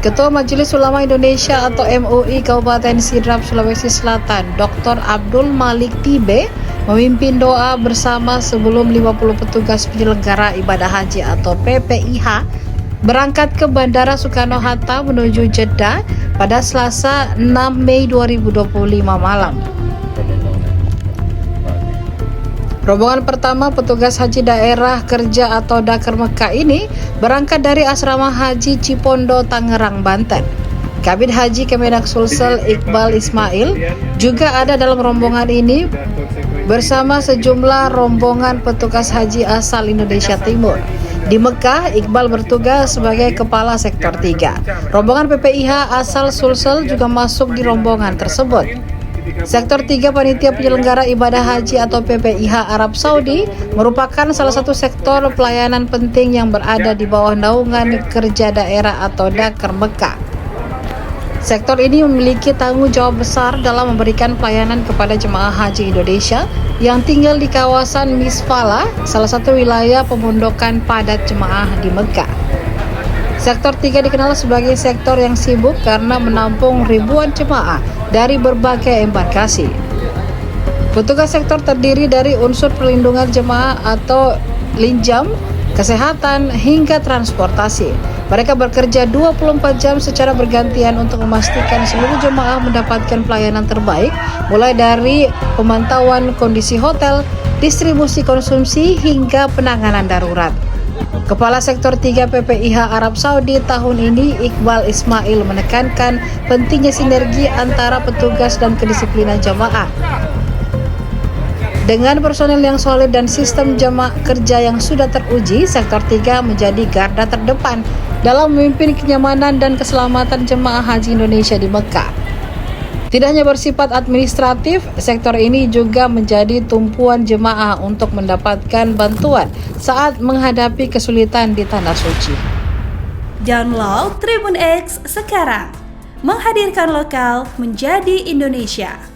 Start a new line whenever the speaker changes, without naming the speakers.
Ketua Majelis Ulama Indonesia atau MUI Kabupaten Sidrap, Sulawesi Selatan, Dr. Abdul Malik Tibe, memimpin doa bersama sebelum 50 petugas penyelenggara ibadah haji atau PPIH berangkat ke Bandara Soekarno-Hatta menuju Jeddah pada Selasa 6 Mei 2025 malam. Rombongan pertama petugas haji daerah kerja atau Dakar Mekah ini berangkat dari Asrama Haji Cipondo, Tangerang, Banten. Kabid Haji Kemenak Sulsel Iqbal Ismail juga ada dalam rombongan ini bersama sejumlah rombongan petugas haji asal Indonesia Timur. Di Mekah, Iqbal bertugas sebagai Kepala Sektor 3. Rombongan PPIH asal Sulsel juga masuk di rombongan tersebut. Sektor 3 Panitia Penyelenggara Ibadah Haji atau PPIH Arab Saudi merupakan salah satu sektor pelayanan penting yang berada di bawah naungan kerja daerah atau Dakar Mekah. Sektor ini memiliki tanggung jawab besar dalam memberikan pelayanan kepada jemaah haji Indonesia yang tinggal di kawasan Misfala, salah satu wilayah pemondokan padat jemaah di Mekah. Sektor 3 dikenal sebagai sektor yang sibuk karena menampung ribuan jemaah dari berbagai embarkasi. Petugas sektor terdiri dari unsur perlindungan jemaah atau linjam, kesehatan, hingga transportasi. Mereka bekerja 24 jam secara bergantian untuk memastikan seluruh jemaah mendapatkan pelayanan terbaik, mulai dari pemantauan kondisi hotel, distribusi konsumsi, hingga penanganan darurat. Kepala Sektor 3 PPIH Arab Saudi tahun ini, Iqbal Ismail, menekankan pentingnya sinergi antara petugas dan kedisiplinan jamaah. Dengan personel yang solid dan sistem jamaah kerja yang sudah teruji, Sektor 3 menjadi garda terdepan dalam memimpin kenyamanan dan keselamatan jemaah haji Indonesia di Mekah. Tidak hanya bersifat administratif, sektor ini juga menjadi tumpuan jemaah untuk mendapatkan bantuan saat menghadapi kesulitan di Tanah Suci.
Download Tribun X sekarang, menghadirkan lokal menjadi Indonesia.